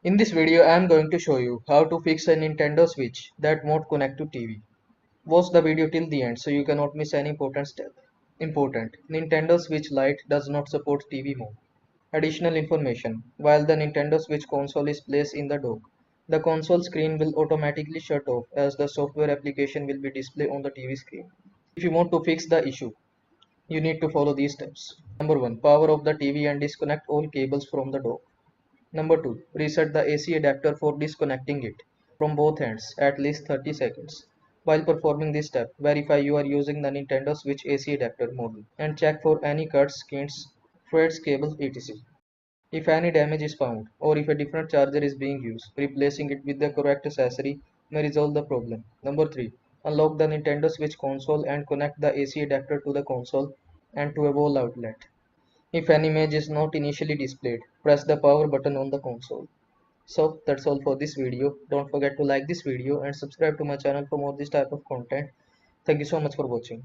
In this video, I am going to show you how to fix a Nintendo Switch that won't connect to TV. Watch the video till the end so you cannot miss any important step. Important: Nintendo Switch Lite does not support TV mode. Additional information: while the Nintendo Switch console is placed in the dock, the console screen will automatically shut off as the software application will be displayed on the TV screen. If you want to fix the issue, you need to follow these steps. Number 1. Power off the TV and disconnect all cables from the dock. Number 2. Reset the AC adapter for disconnecting it from both ends at least 30 seconds. While performing this step, verify you are using the Nintendo Switch AC adapter model and check for any cuts, skins, threads, cables, etc. If any damage is found or if a different charger is being used, replacing it with the correct accessory may resolve the problem. Number 3. Unlock the Nintendo Switch console and connect the AC adapter to the console and to a wall outlet. If an image is not initially displayed, press the power button on the console. So that's all for this video. Don't forget to like this video and subscribe to my channel for more this type of content. Thank you so much for watching.